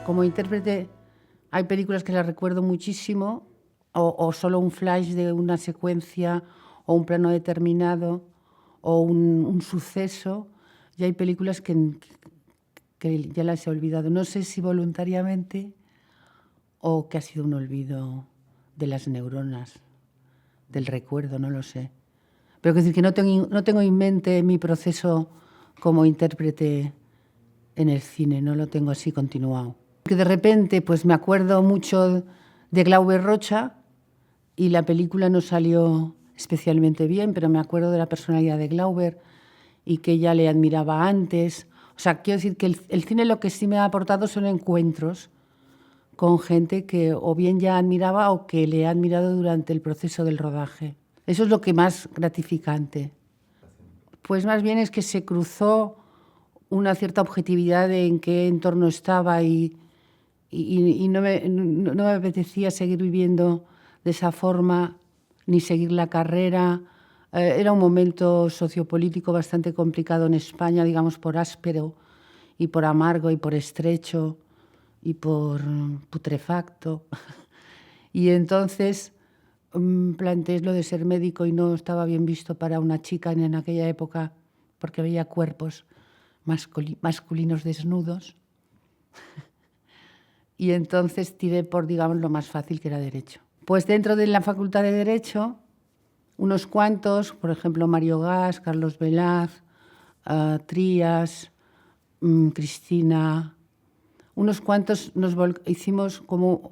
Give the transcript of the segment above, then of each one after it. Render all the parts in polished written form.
Como intérprete hay películas que las recuerdo muchísimo o solo un flash de una secuencia o un plano determinado o un suceso, y hay películas que ya las he olvidado. No sé si voluntariamente o que ha sido un olvido de las neuronas, del recuerdo, no lo sé. Pero quiero decir que no tengo en mente mi proceso como intérprete en el cine, no lo tengo así continuado. Que de repente pues me acuerdo mucho de Glauber Rocha y la película no salió especialmente bien, pero me acuerdo de la personalidad de Glauber y que ella le admiraba antes. O sea, quiero decir que el cine lo que sí me ha aportado son encuentros con gente que o bien ya admiraba o que le ha admirado durante el proceso del rodaje. Eso es lo que más gratificante. Pues más bien es que se cruzó una cierta objetividad de en qué entorno estaba y no me apetecía seguir viviendo de esa forma ni seguir la carrera. Era un momento sociopolítico bastante complicado en España, digamos, por áspero y por amargo y por estrecho y por putrefacto. Y entonces planteé lo de ser médico y no estaba bien visto para una chica en aquella época porque veía cuerpos masculinos desnudos. Y entonces tiré por, digamos, lo más fácil, que era Derecho. Pues dentro de la Facultad de Derecho, unos cuantos, por ejemplo, Mario Gas, Carlos Velaz, Trías, Cristina, unos cuantos hicimos como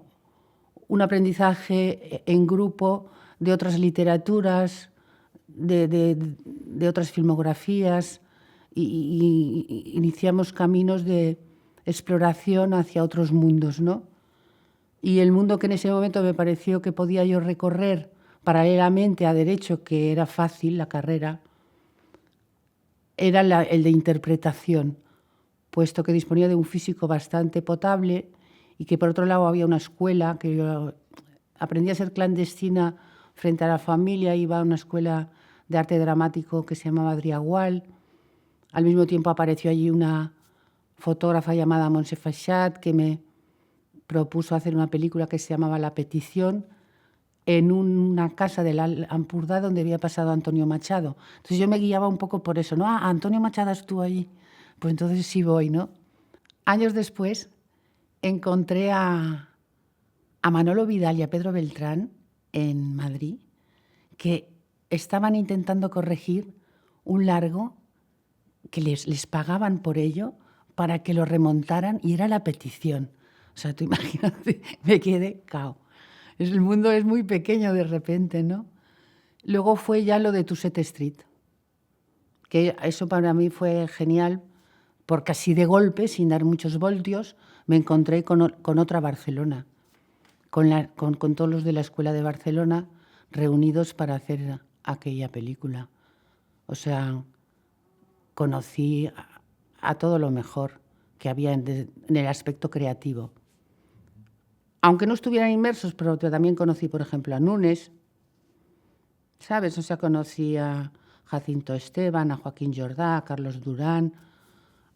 un aprendizaje en grupo de otras literaturas, de otras filmografías, y iniciamos caminos de exploración hacia otros mundos, ¿no? Y el mundo que en ese momento me pareció que podía yo recorrer paralelamente a Derecho, que era fácil la carrera, era el de interpretación, puesto que disponía de un físico bastante potable y que por otro lado había una escuela que yo aprendí a ser clandestina frente a la familia. Iba a una escuela de arte dramático que se llamaba Driagual. Al mismo tiempo apareció allí una fotógrafa llamada Montse Fachat que me propuso hacer una película que se llamaba La Petición en una casa del Ampurdá donde había pasado Antonio Machado. Entonces yo me guiaba un poco por eso, ¿no? Ah, Antonio Machado estuvo allí, pues entonces sí voy, ¿no? Años después encontré a Manolo Vidal y a Pedro Beltrán en Madrid, que estaban intentando corregir un largo que les pagaban por ello para que lo remontaran, y era La Petición. O sea, tú imagínate, me quedé cao. El mundo es muy pequeño de repente, ¿no? Luego fue ya lo de Tusset Street, que eso para mí fue genial, porque así de golpe, sin dar muchos voltios, me encontré con otra Barcelona, con todos los de la Escuela de Barcelona reunidos para hacer aquella película. O sea, conocí a todo lo mejor que había en el aspecto creativo. Aunque no estuvieran inmersos, pero también conocí, por ejemplo, a Núñez, ¿sabes? O sea, conocí a Jacinto Esteban, a Joaquín Jordá, a Carlos Durán,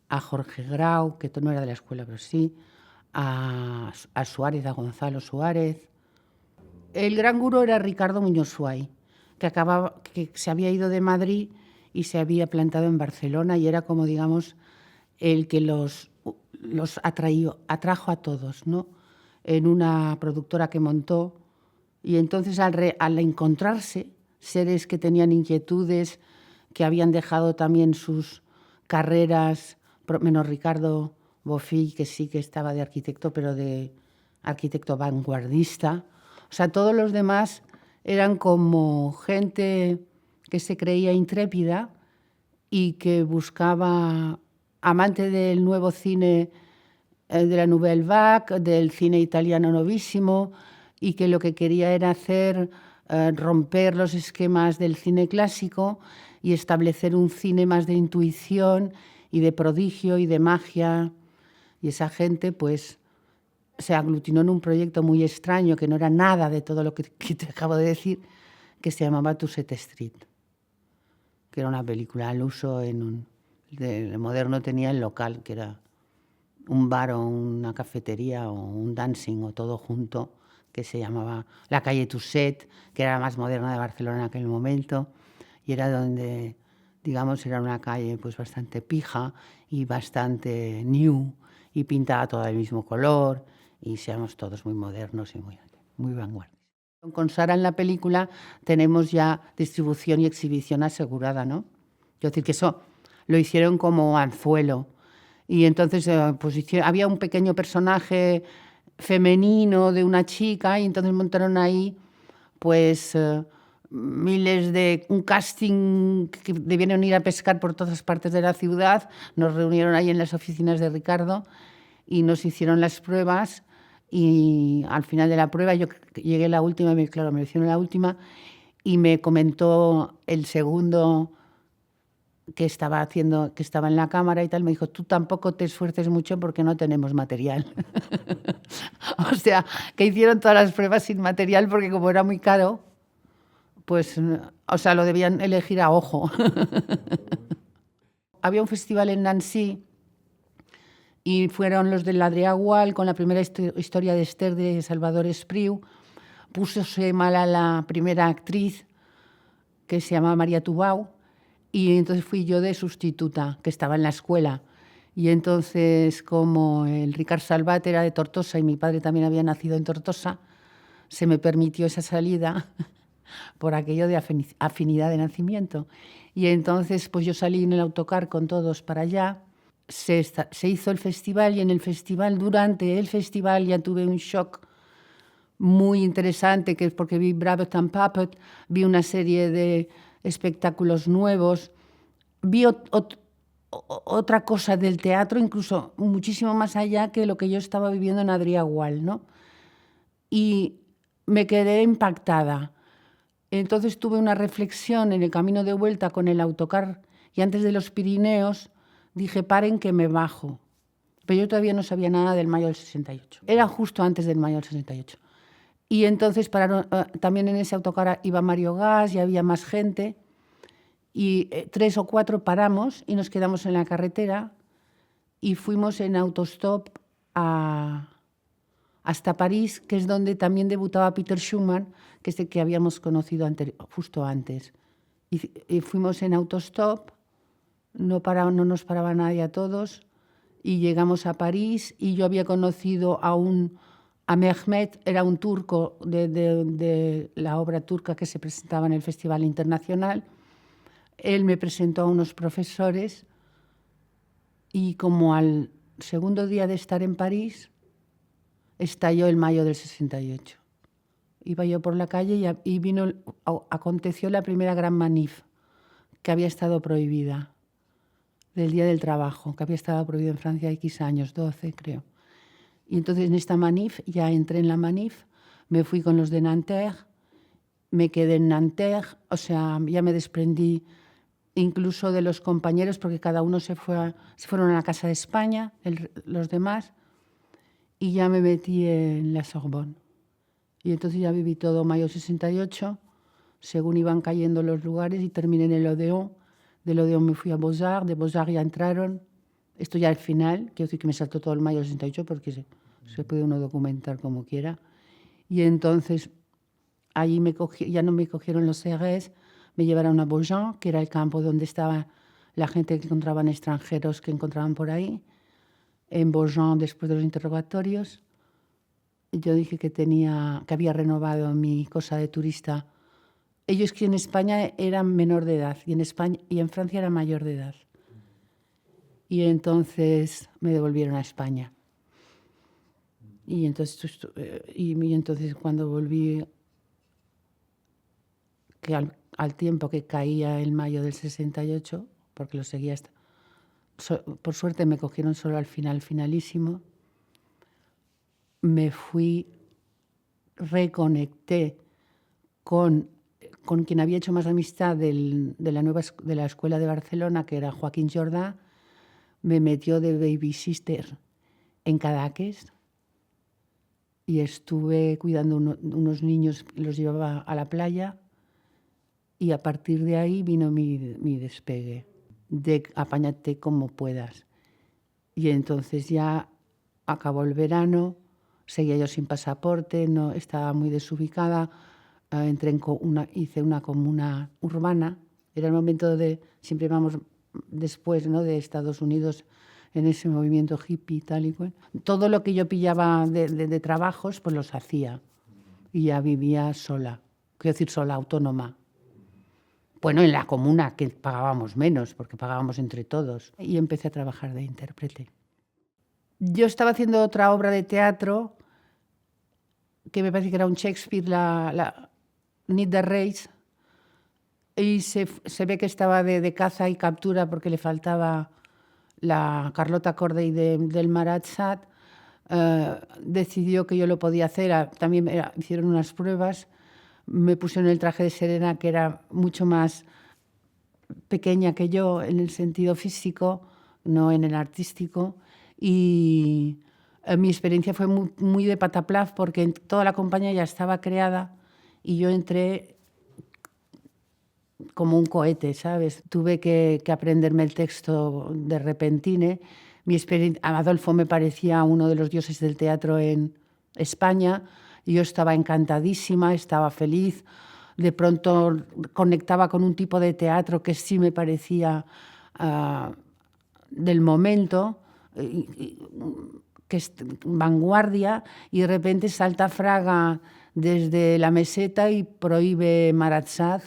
a Jorge Grau, que no era de la escuela, pero sí, a Suárez, a Gonzalo Suárez. El gran gurú era Ricardo Muñoz Suay, que se había ido de Madrid y se había plantado en Barcelona, y era como, digamos, el que los atrajo a todos, ¿no? En una productora que montó. Y entonces al encontrarse seres que tenían inquietudes, que habían dejado también sus carreras, menos Ricardo Bofill, que sí que estaba de arquitecto, pero de arquitecto vanguardista. O sea, todos los demás eran como gente que se creía intrépida y que buscaba, amante del nuevo cine, de la Nouvelle Vague, del cine italiano novísimo, y que lo que quería era romper los esquemas del cine clásico y establecer un cine más de intuición y de prodigio y de magia. Y esa gente pues se aglutinó en un proyecto muy extraño, que no era nada de todo lo que te acabo de decir, que se llamaba Tusset Street, que era una película al uso de Moderno tenía el local, que era un bar o una cafetería o un dancing o todo junto, que se llamaba la calle Tuset, que era la más moderna de Barcelona en aquel momento, y era donde, digamos, era una calle pues bastante pija y bastante new, y pintaba todo del mismo color, y seamos todos muy modernos y muy vanguardistas. Con Sara en la película tenemos ya distribución y exhibición asegurada, ¿no? Quiero decir que eso lo hicieron como anzuelo. Y entonces pues había un pequeño personaje femenino de una chica y entonces montaron ahí pues miles de... un casting que debieron ir a pescar por todas partes de la ciudad. Nos reunieron ahí en las oficinas de Ricardo y nos hicieron las pruebas y al final de la prueba yo llegué la última, claro, me hicieron la última y me comentó el segundo que estaba en la cámara y tal, me dijo, tú tampoco te esfuerces mucho porque no tenemos material. O sea, que hicieron todas las pruebas sin material porque como era muy caro, pues, o sea, lo debían elegir a ojo. Había un festival en Nancy y fueron los del Adriagual con la primera historia de Esther de Salvador Espriu. Púsose mala la primera actriz, que se llamaba María Tubau, y entonces fui yo de sustituta, que estaba en la escuela. Y entonces, como el Ricard Salvat era de Tortosa y mi padre también había nacido en Tortosa, se me permitió esa salida por aquello de afinidad de nacimiento. Y entonces pues yo salí en el autocar con todos para allá. Se hizo el festival y en el festival, durante el festival, ya tuve un shock muy interesante, que es porque vi Brabant and Puppet, vi una serie de espectáculos nuevos, vi otra cosa del teatro, incluso muchísimo más allá que lo que yo estaba viviendo en Adriagual, ¿no? Y me quedé impactada. Entonces tuve una reflexión en el camino de vuelta con el autocar y antes de los Pirineos dije, paren que me bajo. Pero yo todavía no sabía nada del mayo del 68. Era justo antes del mayo del 68. Y entonces pararon, también en ese autocar iba Mario Gas y había más gente. Y 3 o 4 paramos y nos quedamos en la carretera y fuimos en autostop hasta París, que es donde también debutaba Peter Schumann, que es el que habíamos conocido justo antes. Y fuimos en autostop, no nos paraba nadie a todos, y llegamos a París y yo había conocido a Mehmet, era un turco de la obra turca que se presentaba en el Festival Internacional. Él me presentó a unos profesores y como al segundo día de estar en París, estalló el mayo del 68. Iba yo por la calle y aconteció la primera gran manif, que había estado prohibida, del Día del Trabajo, que había estado prohibida en Francia X años, 12 creo. Y entonces en esta manif, ya entré en la manif, me fui con los de Nanterre, me quedé en Nanterre, o sea, ya me desprendí incluso de los compañeros, porque cada uno se fueron a la Casa de España, los demás, y ya me metí en la Sorbonne. Y entonces ya viví todo mayo 68, según iban cayendo los lugares, y terminé en el Odéon. Del Odéon me fui a Beaux-Arts, de Beaux-Arts ya entraron. Esto ya al final, quiero decir que me saltó todo el mayo 68 porque se puede uno documentar como quiera. Y entonces allí ya no me cogieron los CRS, me llevaron a Beaujon, que era el campo donde estaba la gente que encontraban extranjeros que encontraban por ahí. En Beaujon, después de los interrogatorios, yo dije que había renovado mi cosa de turista. Ellos que en España eran menor de edad y en Francia era mayor de edad. Y entonces me devolvieron a España. Y entonces cuando volví, que al tiempo que caía el mayo del 68, porque lo seguía por suerte me cogieron solo al finalísimo, me fui, reconecté con quien había hecho más amistad de la escuela de Barcelona, que era Joaquín Jordá. Me metió de baby sister en Cadaqués y estuve cuidando unos niños, los llevaba a la playa, y a partir de ahí vino mi despegue de apáñate como puedas. Y entonces ya acabó el verano, seguía yo sin pasaporte, no, estaba muy desubicada, hice una comuna urbana, era el momento siempre vamos después, ¿no?, de Estados Unidos en ese movimiento hippie y tal y cual. Todo lo que yo pillaba de trabajos, pues los hacía y ya vivía sola, quiero decir sola, autónoma. Bueno, en la comuna, que pagábamos menos, porque pagábamos entre todos, y empecé a trabajar de intérprete. Yo estaba haciendo otra obra de teatro, que me parece que era un Shakespeare, la Nit de Reis, y se ve que estaba de caza y captura porque le faltaba la Carlota Corday del Marat/Sade. Decidió que yo lo podía hacer, también hicieron unas pruebas, me pusieron el traje de Serena, que era mucho más pequeña que yo en el sentido físico, no en el artístico, y mi experiencia fue muy, muy de pataplaf porque toda la compañía ya estaba creada y yo entré como un cohete, ¿sabes? Tuve que aprenderme el texto de repentine. Adolfo me parecía uno de los dioses del teatro en España y yo estaba encantadísima, estaba feliz. De pronto conectaba con un tipo de teatro que sí me parecía del momento, que es vanguardia, y de repente salta Fraga desde la meseta y prohíbe Marat/Sade.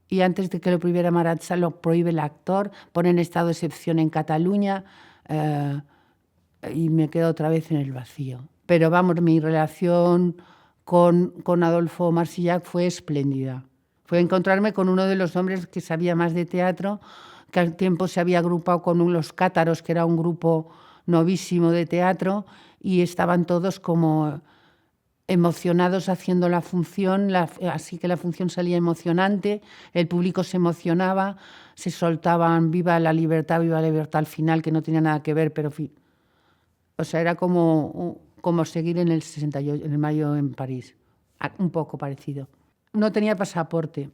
Y antes de que lo prohibiera Marat/Sade, lo prohíbe el actor, pone en estado de excepción en Cataluña, y me quedo otra vez en el vacío. Pero vamos, mi relación con Adolfo Marsillac fue espléndida. Fue encontrarme con uno de los hombres que sabía más de teatro, que al tiempo se había agrupado con los Cátaros, que era un grupo novísimo de teatro, y estaban todos como emocionados haciendo la función, así que la función salía emocionante, el público se emocionaba, se soltaban viva la libertad al final, que no tenía nada que ver, pero o sea, era como seguir en el 68, en el mayo en París, un poco parecido. No tenía pasaporte.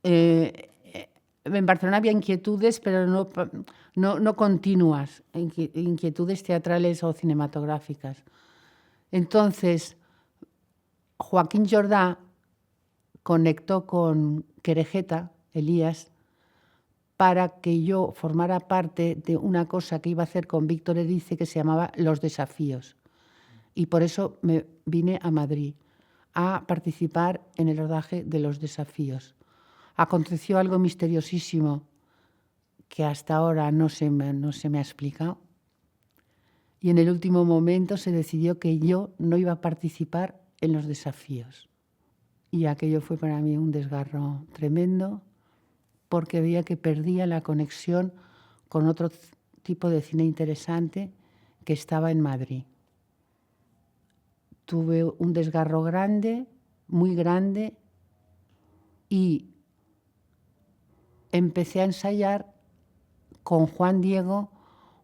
En Barcelona había inquietudes, pero no continuas, inquietudes teatrales o cinematográficas. Entonces, Joaquín Jordá conectó con Querejeta, Elías, para que yo formara parte de una cosa que iba a hacer con Víctor Erice que se llamaba Los Desafíos. Y por eso me vine a Madrid a participar en el rodaje de Los Desafíos. Aconteció algo misteriosísimo que hasta ahora no se me ha explicado. Y en el último momento se decidió que yo no iba a participar en Los Desafíos. Y aquello fue para mí un desgarro tremendo, porque veía que perdía la conexión con otro tipo de cine interesante que estaba en Madrid. Tuve un desgarro grande, muy grande, y empecé a ensayar con Juan Diego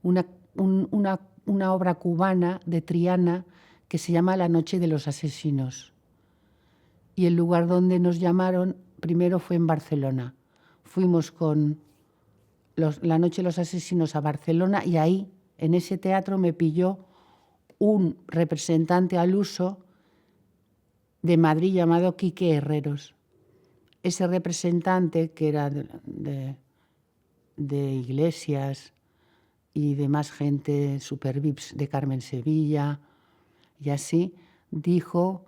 una obra cubana de Triana que se llama La Noche de los Asesinos. Y el lugar donde nos llamaron primero fue en Barcelona. Fuimos con La Noche de los Asesinos a Barcelona y ahí, en ese teatro, me pilló un representante al uso de Madrid llamado Quique Herreros. Ese representante, que era de Iglesias y de más gente, super VIPs de Carmen Sevilla y así, dijo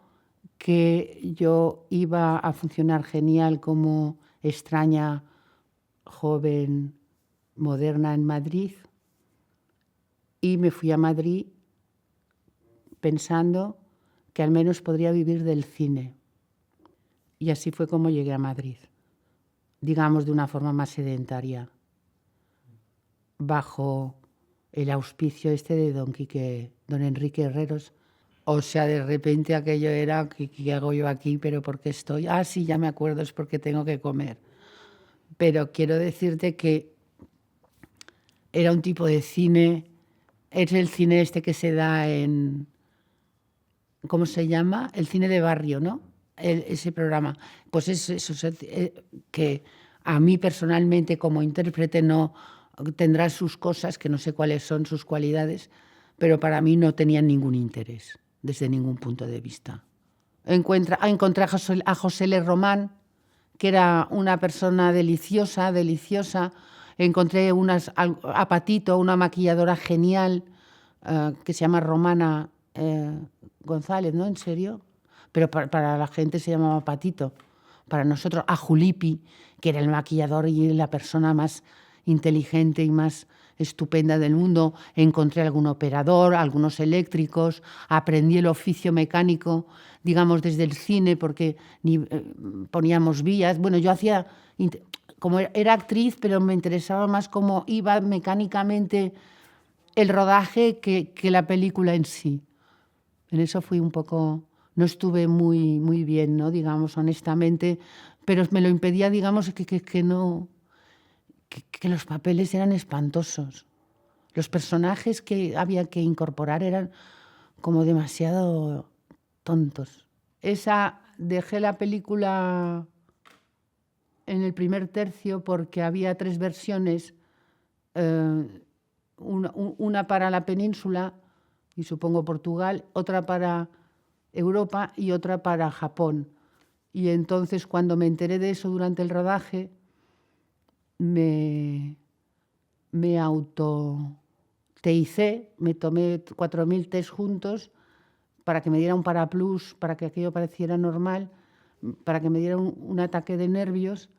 que yo iba a funcionar genial como extraña, joven, moderna en Madrid, y me fui a Madrid pensando que al menos podría vivir del cine. Y así fue como llegué a Madrid, digamos de una forma más sedentaria, bajo el auspicio de don Enrique Herreros. O sea, de repente aquello era, ¿qué hago yo aquí? ¿Pero por qué estoy? Ah, sí, ya me acuerdo, es porque tengo que comer. Pero quiero decirte que era un tipo de cine, es el cine este que se da en, ¿cómo se llama? El cine de barrio, ¿no? Ese programa. Pues eso, que a mí personalmente como intérprete no tendrá sus cosas, que no sé cuáles son sus cualidades, pero para mí no tenían ningún interés, desde ningún punto de vista. Encontré a José L. Román, que era una persona deliciosa. Encontré a Patito, una maquilladora genial, que se llama Romana González, ¿no? ¿En serio? Pero para la gente se llamaba Patito. Para nosotros, a Julipi, que era el maquillador y la persona más inteligente y más estupenda del mundo. Encontré algún operador, algunos eléctricos, aprendí el oficio mecánico, digamos, desde el cine, porque poníamos vías. Bueno, yo hacía, como era actriz, pero me interesaba más cómo iba mecánicamente el rodaje que la película en sí. En eso fui un poco... No estuve muy bien, ¿no? Digamos, honestamente, pero me lo impedía, digamos, que los papeles eran espantosos. Los personajes que había que incorporar eran como demasiado tontos. Dejé la película en el primer tercio porque había 3 versiones, una para la península y supongo Portugal, otra para Europa y otra para Japón. Y entonces, cuando me enteré de eso durante el rodaje, me auto-teicé, me tomé 4.000 test juntos para que me diera un paraplus, para que aquello pareciera normal, para que me diera un ataque de nervios,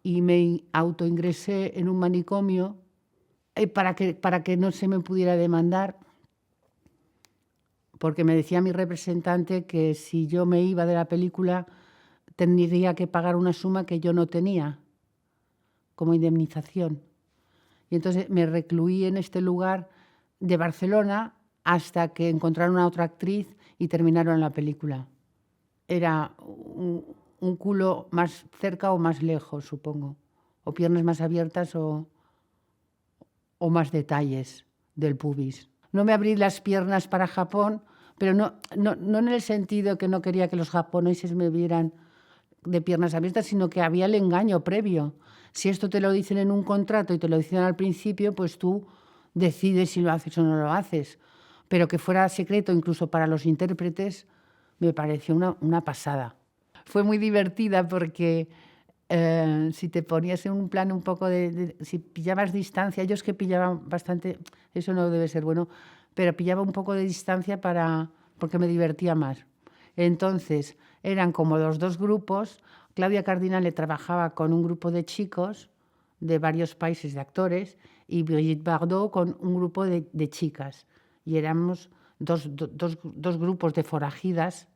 y me autoingresé en un manicomio para que no se me pudiera demandar, porque me decía mi representante que si yo me iba de la película tendría que pagar una suma que yo no tenía como indemnización. Y entonces me recluí en este lugar de Barcelona hasta que encontraron a otra actriz y terminaron la película. Era un culo más cerca o más lejos, supongo, o piernas más abiertas o más detalles del pubis. No me abrí las piernas para Japón, pero no en el sentido que no quería que los japoneses me vieran de piernas abiertas, sino que había el engaño previo. Si esto te lo dicen en un contrato y te lo dicen al principio, pues tú decides si lo haces o no lo haces. Pero que fuera secreto incluso para los intérpretes me pareció una pasada. Fue muy divertida porque si te ponías en un plan un poco si pillabas distancia, yo es que pillaba bastante, eso no debe ser bueno, pero pillaba un poco de distancia porque me divertía más. Entonces, eran como los 2 grupos. Claudia Cardinale trabajaba con un grupo de chicos de varios países de actores y Brigitte Bardot con un grupo de chicas. Y éramos dos grupos de forajidas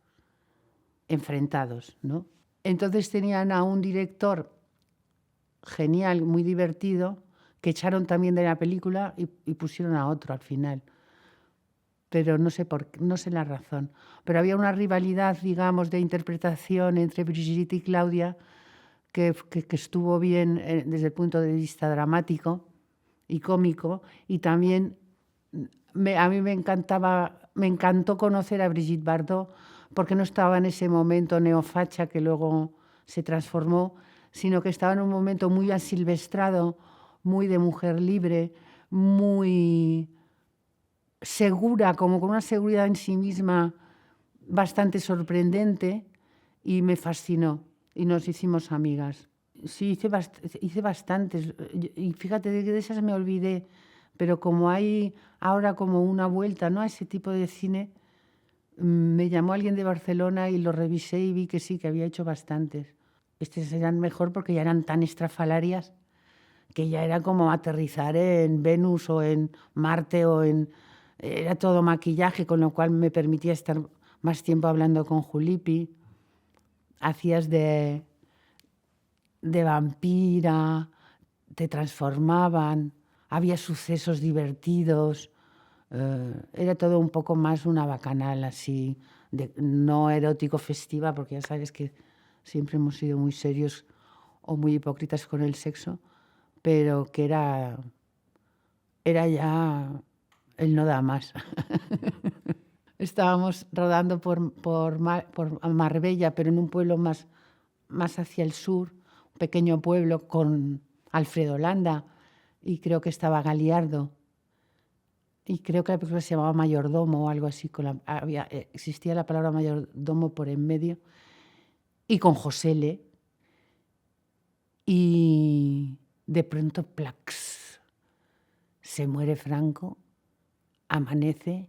enfrentados, ¿no? Entonces tenían a un director genial, muy divertido, que echaron también de la película y pusieron a otro al final. Pero no sé la razón. Pero había una rivalidad, digamos, de interpretación entre Brigitte y Claudia que estuvo bien desde el punto de vista dramático y cómico, y también a mí me encantó conocer a Brigitte Bardot porque no estaba en ese momento neofacha que luego se transformó, sino que estaba en un momento muy asilvestrado, muy de mujer libre, muy segura, como con una seguridad en sí misma bastante sorprendente, y me fascinó y nos hicimos amigas. Sí, hice bastantes, y fíjate, de esas me olvidé, pero como hay ahora como una vuelta, ¿no?, a ese tipo de cine, me llamó alguien de Barcelona y lo revisé y vi que sí, que había hecho bastantes. Estas eran mejor porque ya eran tan estrafalarias que ya era como aterrizar en Venus o en Marte era todo maquillaje, con lo cual me permitía estar más tiempo hablando con Julipi. Hacías de vampira, te transformaban, había sucesos divertidos, era todo un poco más una bacanal así, no erótico festiva, porque ya sabes que siempre hemos sido muy serios o muy hipócritas con el sexo, pero que era ya el no da más. Estábamos rodando por Marbella, pero en un pueblo más hacia el sur, un pequeño pueblo con Alfredo Landa, y creo que estaba Galiardo. y creo que la película se llamaba Mayordomo o algo así, existía la palabra mayordomo por en medio, y con José L. Y de pronto, plax, se muere Franco, amanece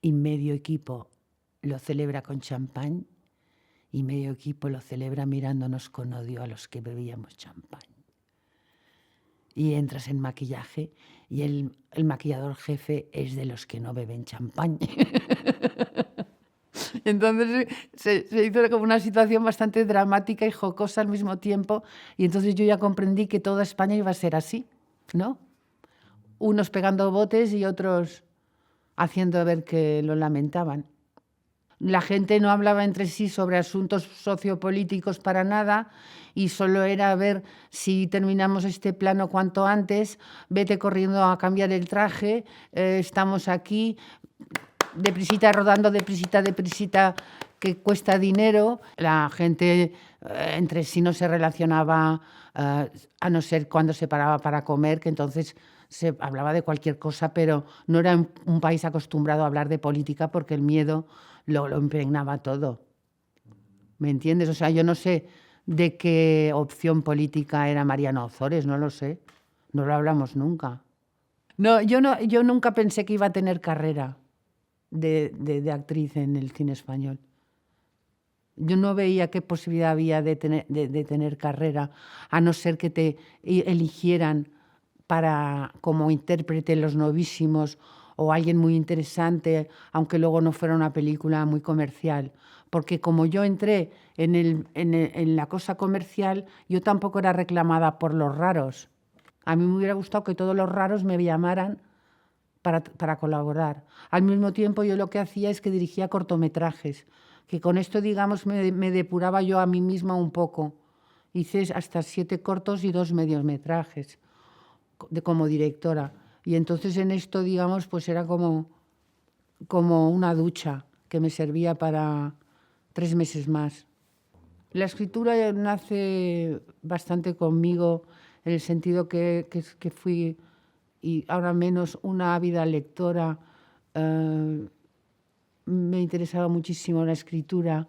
y medio equipo lo celebra con champán y medio equipo lo celebra mirándonos con odio a los que bebíamos champán. Y entras en maquillaje y el maquillador jefe es de los que no beben champán. Entonces se hizo como una situación bastante dramática y jocosa al mismo tiempo, y entonces yo ya comprendí que toda España iba a ser así, ¿no? Unos pegando botes y otros haciendo ver que lo lamentaban. La gente no hablaba entre sí sobre asuntos sociopolíticos para nada, y solo era ver si terminamos este plano cuanto antes, vete corriendo a cambiar el traje, estamos aquí, deprisita, rodando, deprisita, que cuesta dinero. La gente entre sí no se relacionaba, a no ser cuando se paraba para comer, que entonces se hablaba de cualquier cosa, pero no era un país acostumbrado a hablar de política porque el miedo lo impregnaba todo. ¿Me entiendes? O sea, yo no sé de qué opción política era Mariano Ozores, no lo sé. No lo hablamos nunca. No, yo nunca pensé que iba a tener carrera de actriz en el cine español. Yo no veía qué posibilidad había de tener carrera, a no ser que te eligieran como intérprete Los Novísimos o alguien muy interesante, aunque luego no fuera una película muy comercial. Porque como yo entré en la cosa comercial, yo tampoco era reclamada por los raros. A mí me hubiera gustado que todos los raros me llamaran para colaborar. Al mismo tiempo, yo lo que hacía es que dirigía cortometrajes, que con esto, digamos, me depuraba yo a mí misma un poco. Hice hasta 7 cortos y 2 mediometrajes como directora. Y entonces en esto, digamos, pues era como una ducha que me servía para 3 meses más. La escritura nace bastante conmigo, en el sentido que fui, y ahora menos, una ávida lectora. Me interesaba muchísimo la escritura.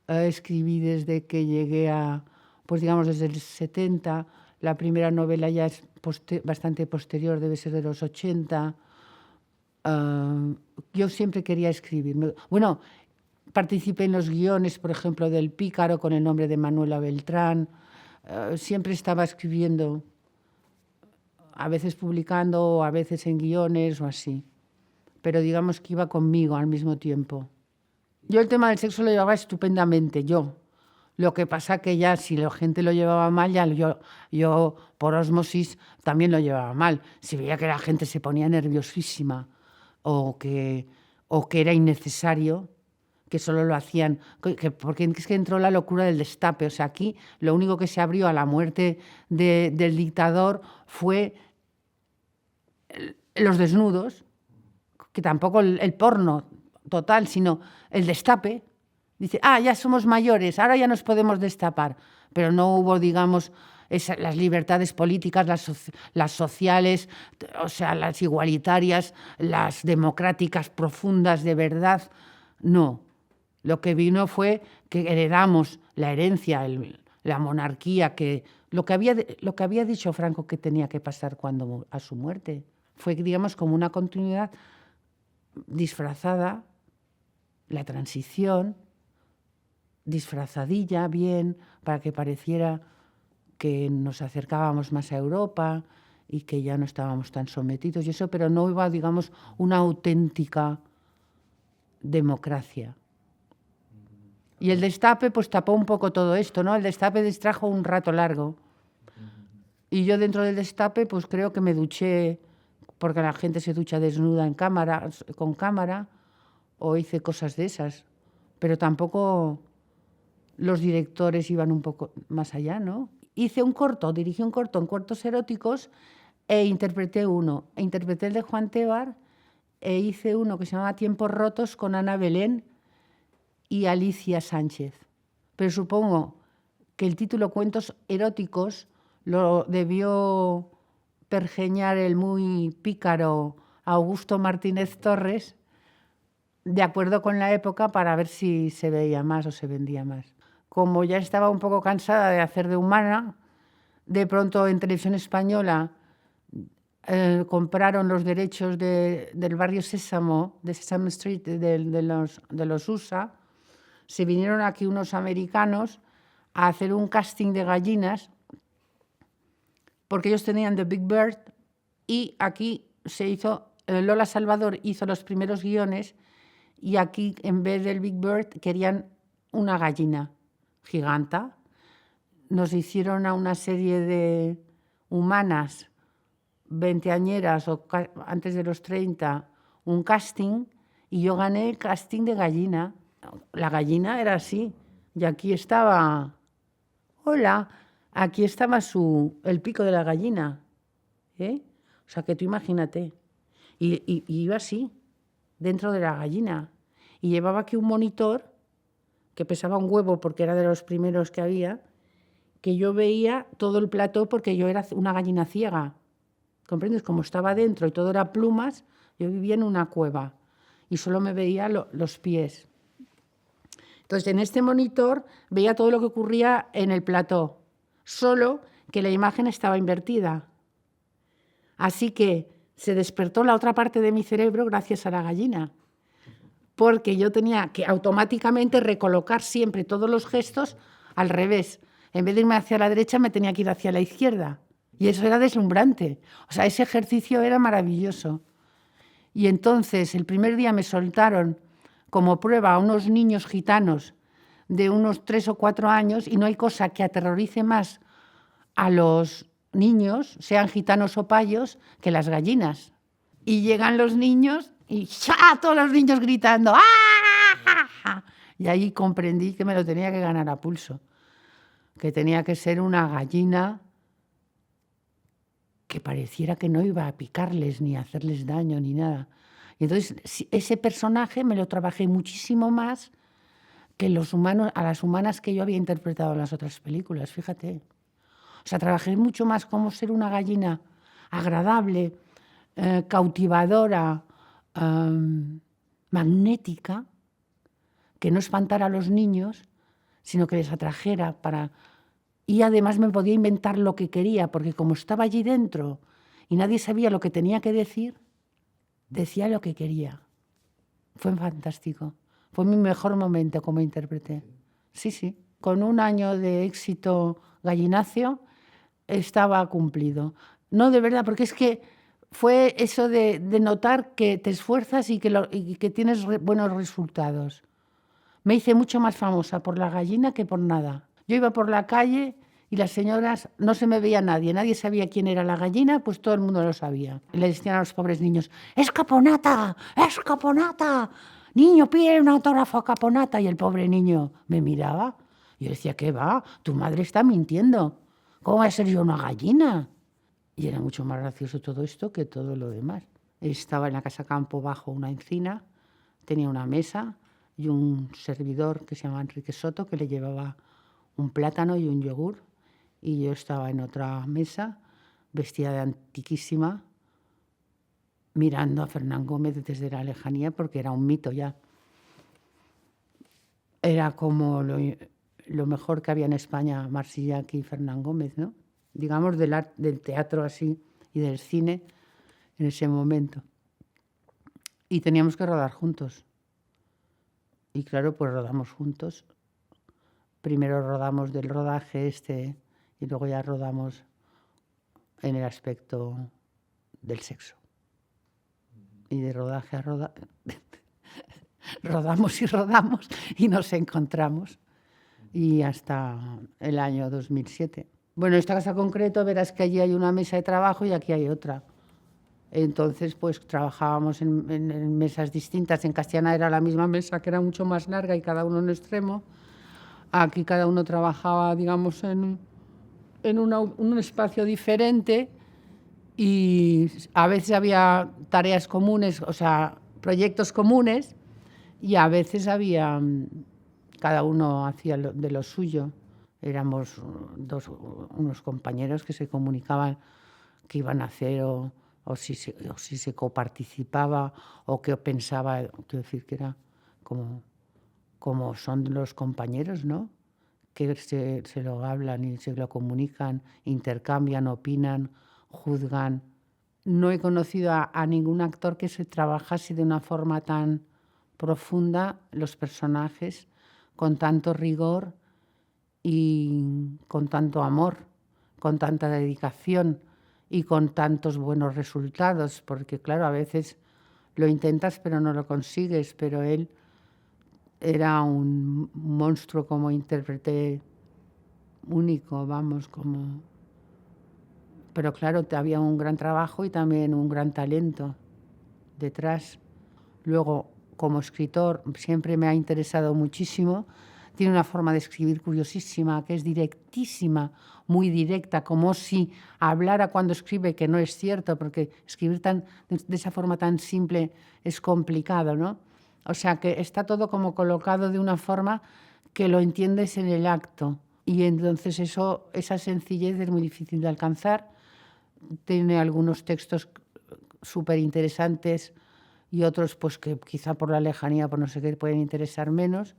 Escribí desde que llegué pues digamos desde el 70. La primera novela ya es bastante posterior, debe ser de los 80. Yo siempre quería escribir. Bueno, participé en los guiones, por ejemplo, del Pícaro con el nombre de Manuela Beltrán. Siempre estaba escribiendo, a veces publicando, a veces en guiones o así. Pero digamos que iba conmigo al mismo tiempo. Yo el tema del sexo lo llevaba estupendamente, yo. Lo que pasa que ya si la gente lo llevaba mal, ya yo por ósmosis también lo llevaba mal. Si veía que la gente se ponía nerviosísima o que era innecesario, que solo lo hacían, porque es que entró la locura del destape. O sea, aquí lo único que se abrió a la muerte del dictador fue los desnudos, que tampoco el porno total, sino el destape. Dice, ya somos mayores, ahora ya nos podemos destapar. Pero no hubo, digamos, las libertades políticas, las sociales, o sea, las igualitarias, las democráticas profundas de verdad. No. Lo que vino fue que heredamos la herencia, la monarquía, lo que había dicho Franco que tenía que pasar a su muerte. Fue, digamos, como una continuidad disfrazada, la transición, disfrazadilla bien, para que pareciera que nos acercábamos más a Europa y que ya no estábamos tan sometidos y eso, pero no iba, digamos, una auténtica democracia. Y el destape pues tapó un poco todo esto, ¿no? El destape distrajo un rato largo. Y yo dentro del destape pues creo que me duché, porque la gente se ducha desnuda con cámara, o hice cosas de esas. Pero tampoco los directores iban un poco más allá, ¿no? Dirigí un corto en cortos eróticos e interpreté uno. Interpreté el de Juan Tebar e hice uno que se llamaba Tiempos Rotos con Ana Belén y Alicia Sánchez. Pero supongo que el título Cuentos Eróticos lo debió pergeñar el muy pícaro Augusto Martínez Torres, de acuerdo con la época, para ver si se veía más o se vendía más. Como ya estaba un poco cansada de hacer de humana, de pronto en Televisión Española compraron los derechos del barrio Sésamo, de Sesame Street, de los USA. Se vinieron aquí unos americanos a hacer un casting de gallinas, porque ellos tenían The Big Bird, y aquí se hizo, Lola Salvador hizo los primeros guiones, y aquí en vez del Big Bird querían una gallina giganta. Nos hicieron a una serie de humanas, veinteañeras o antes de los 30, un casting, y yo gané el casting de gallina. La gallina era así, y aquí estaba, hola, aquí estaba el pico de la gallina, ¿eh? O sea, que tú imagínate. Y iba así, dentro de la gallina. Y llevaba aquí un monitor que pesaba un huevo, porque era de los primeros que había, que yo veía todo el plató porque yo era una gallina ciega. ¿Comprendes? Como estaba dentro y todo era plumas, yo vivía en una cueva y solo me veía los pies. Entonces, en este monitor veía todo lo que ocurría en el plató, solo que la imagen estaba invertida. Así que se despertó la otra parte de mi cerebro gracias a la gallina, porque yo tenía que automáticamente recolocar siempre todos los gestos al revés. En vez de irme hacia la derecha, me tenía que ir hacia la izquierda. Y eso era deslumbrante. O sea, ese ejercicio era maravilloso. Y entonces, el primer día me soltaron como prueba a unos niños gitanos de unos 3 o 4 años, y no hay cosa que aterrorice más a los niños, sean gitanos o payos, que las gallinas. Y llegan los niños y ¡ya! Todos los niños gritando ¡ah! Y ahí comprendí que me lo tenía que ganar a pulso, que tenía que ser una gallina que pareciera que no iba a picarles ni a hacerles daño ni nada. Y entonces ese personaje me lo trabajé muchísimo más que a las humanas que yo había interpretado en las otras películas, fíjate. O sea, trabajé mucho más cómo ser una gallina agradable, cautivadora, magnética, que no espantara a los niños, sino que les atrajera Y además me podía inventar lo que quería, porque como estaba allí dentro y nadie sabía lo que tenía que decir, decía lo que quería. Fue fantástico. Fue mi mejor momento como intérprete. Sí, sí. Con 1 año de éxito gallinacio estaba cumplido. No, de verdad, porque es que fue eso de notar que te esfuerzas y que tienes buenos resultados. Me hice mucho más famosa por la gallina que por nada. Yo iba por la calle y las señoras, no se me veía nadie sabía quién era la gallina, pues todo el mundo lo sabía. Y le decían a los pobres niños, ¡es Caponata! ¡Es Caponata! Niño, pide un autógrafo a Caponata. Y el pobre niño me miraba. Y yo decía, ¿qué va? Tu madre está mintiendo. ¿Cómo voy a ser yo una gallina? Y era mucho más gracioso todo esto que todo lo demás. Estaba en la casa campo bajo una encina, tenía una mesa y un servidor que se llamaba Enrique Soto, que le llevaba un plátano y un yogur, y yo estaba en otra mesa, vestida de antiquísima, mirando a Fernán Gómez desde la lejanía, porque era un mito ya. Era como lo mejor que había en España, Marsillac y Fernán Gómez, ¿no? Digamos, del teatro así y del cine en ese momento. Y teníamos que rodar juntos. Y claro, pues rodamos juntos. Primero rodamos del rodaje y luego ya rodamos en el aspecto del sexo. Y de rodaje a rodaje rodamos y nos encontramos. Y hasta el año 2007. Bueno, en esta casa concreto verás que allí hay una mesa de trabajo y aquí hay otra. Entonces, pues trabajábamos en mesas distintas. En Castellana era la misma mesa, que era mucho más larga y cada uno en un extremo. Aquí cada uno trabajaba, digamos, en un espacio diferente, y a veces había tareas comunes, o sea, proyectos comunes, y a veces cada uno hacía de lo suyo. Éramos unos compañeros que se comunicaban qué iban a hacer o si se coparticipaba o qué pensaba. Quiero decir que era como son los compañeros, ¿no? Que se lo hablan y se lo comunican, intercambian, opinan, juzgan. No he conocido a ningún actor que se trabajase de una forma tan profunda los personajes, con tanto rigor y con tanto amor, con tanta dedicación y con tantos buenos resultados, porque claro, a veces lo intentas pero no lo consigues, pero él era un monstruo como intérprete único, vamos, como... Pero claro, había un gran trabajo y también un gran talento detrás. Luego, como escritor, siempre me ha interesado muchísimo. Tiene una forma de escribir curiosísima, que es directísima, muy directa, como si hablara cuando escribe, que no es cierto, porque escribir de esa forma tan simple es complicado, ¿no? O sea, que está todo como colocado de una forma que lo entiendes en el acto. Y entonces esa sencillez es muy difícil de alcanzar. Tiene algunos textos súper interesantes y otros pues que quizá por la lejanía, por no sé qué, pueden interesar menos,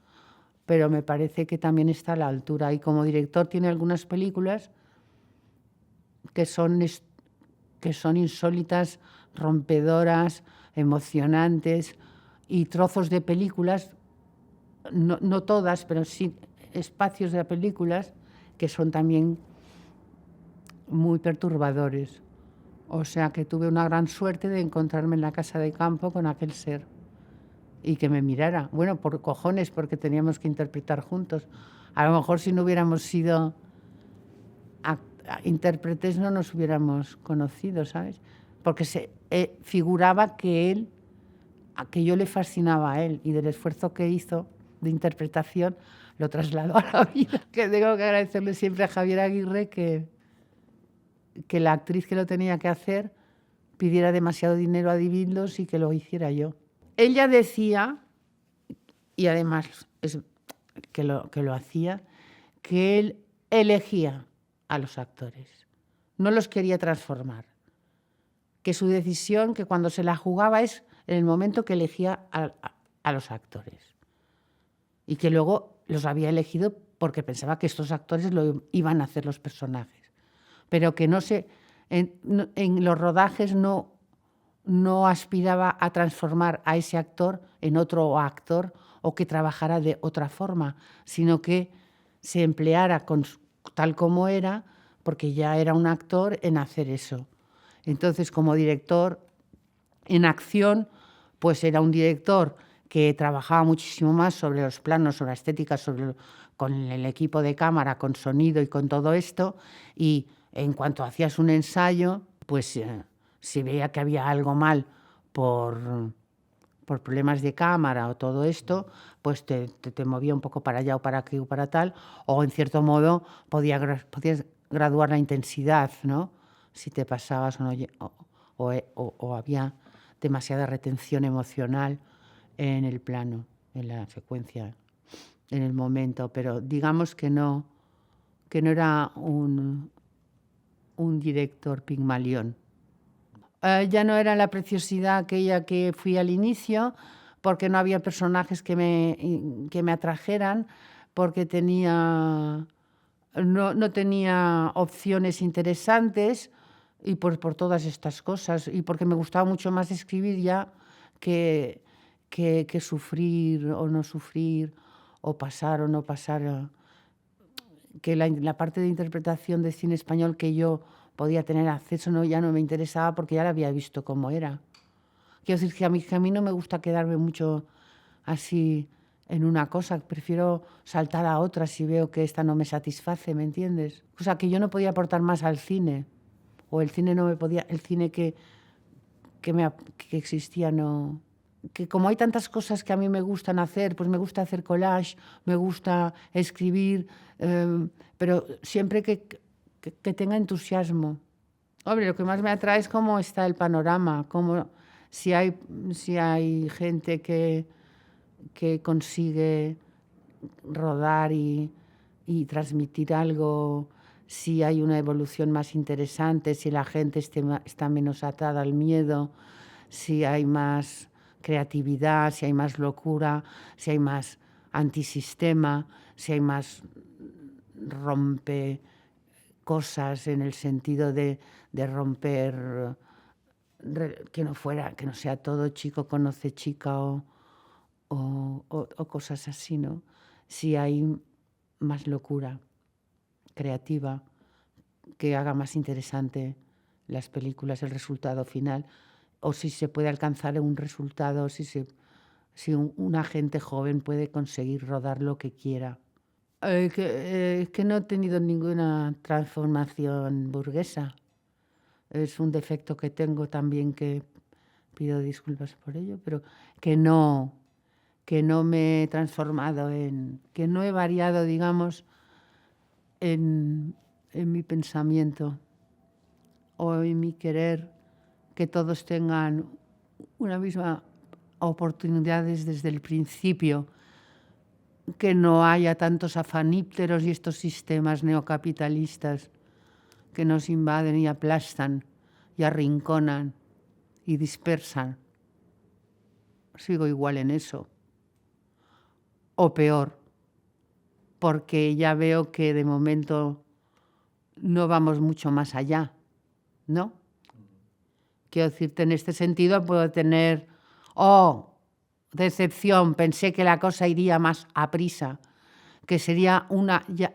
pero me parece que también está a la altura. Y como director tiene algunas películas que son insólitas, rompedoras, emocionantes, y trozos de películas, no todas, pero sí espacios de películas que son también muy perturbadores. O sea que tuve una gran suerte de encontrarme en la casa de campo con aquel ser y que me mirara. Bueno, por cojones, porque teníamos que interpretar juntos. A lo mejor si no hubiéramos sido intérpretes no nos hubiéramos conocido, ¿sabes? Porque figuraba que yo le fascinaba a él, y del esfuerzo que hizo de interpretación lo trasladó a la vida. Que tengo que agradecerle siempre a Javier Aguirre que la actriz que lo tenía que hacer pidiera demasiado dinero a Divindos y que lo hiciera yo. Ella decía, y además que lo hacía, que él elegía a los actores, no los quería transformar, que su decisión, que cuando se la jugaba es en el momento que elegía a los actores, y que luego los había elegido porque pensaba que estos actores lo iban a hacer los personajes, pero que en los rodajes no aspiraba a transformar a ese actor en otro actor o que trabajara de otra forma, sino que se empleara tal como era, porque ya era un actor, en hacer eso. Entonces, como director en acción, pues era un director que trabajaba muchísimo más sobre los planos, sobre la estética, con el equipo de cámara, con sonido y con todo esto, y en cuanto hacías un ensayo, pues si veía que había algo mal por problemas de cámara o todo esto, pues te movía un poco para allá o para aquí o para tal, o en cierto modo podías graduar la intensidad, ¿no? Si te pasabas o había demasiada retención emocional en el plano, en la secuencia, en el momento, pero digamos que no era un director Pigmalión. Ya no era la preciosidad aquella que fui al inicio, porque no había personajes que me atrajeran, porque no tenía opciones interesantes, y por todas estas cosas, y porque me gustaba mucho más escribir ya que sufrir o no sufrir, o pasar o no pasar, que la parte de interpretación de cine español que yo podía tener acceso ya no me interesaba, porque ya la había visto cómo era. Quiero decir que a mí no me gusta quedarme mucho así en una cosa, prefiero saltar a otra si veo que esta no me satisface, ¿me entiendes? O sea, que yo no podía aportar más al cine, o el cine no me podía, el cine que existía no... Que como hay tantas cosas que a mí me gustan hacer, pues me gusta hacer collage, me gusta escribir, pero siempre que tenga entusiasmo. Hombre, lo que más me atrae es cómo está el panorama, si hay gente que consigue rodar y transmitir algo si hay una evolución más interesante, si la gente está menos atada al miedo, si hay más creatividad, si hay más locura, si hay más antisistema, si hay más rompe cosas en el sentido de romper, que no sea todo chico conoce chica o cosas así, ¿no? Si hay más locura creativa que haga más interesante las películas, el resultado final, o si se puede alcanzar un resultado, si una gente joven puede conseguir rodar lo que quiera. Que no he tenido ninguna transformación burguesa. Es un defecto que tengo también, que pido disculpas por ello, pero que no me he transformado que no he variado, digamos, en mi pensamiento o en mi querer que todos tengan una misma oportunidades desde el principio, que no haya tantos afanípteros y estos sistemas neocapitalistas que nos invaden y aplastan y arrinconan y dispersan. Sigo igual en eso. O peor, porque ya veo que de momento no vamos mucho más allá, ¿no? Quiero decirte, en este sentido puedo tener, decepción, pensé que la cosa iría más aprisa, que sería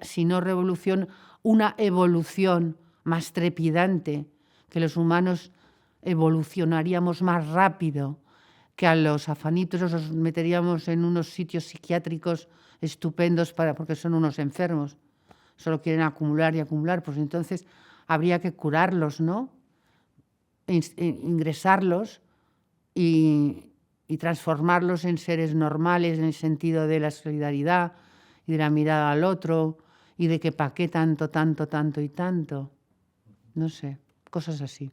si no revolución, una evolución más trepidante, que los humanos evolucionaríamos más rápido, que a los afanitos los meteríamos en unos sitios psiquiátricos estupendos porque son unos enfermos, solo quieren acumular y acumular, pues entonces habría que curarlos, ¿no? Ingresarlos y transformarlos en seres normales en el sentido de la solidaridad y de la mirada al otro y de que pa' qué tanto, tanto, tanto y tanto. No sé, cosas así.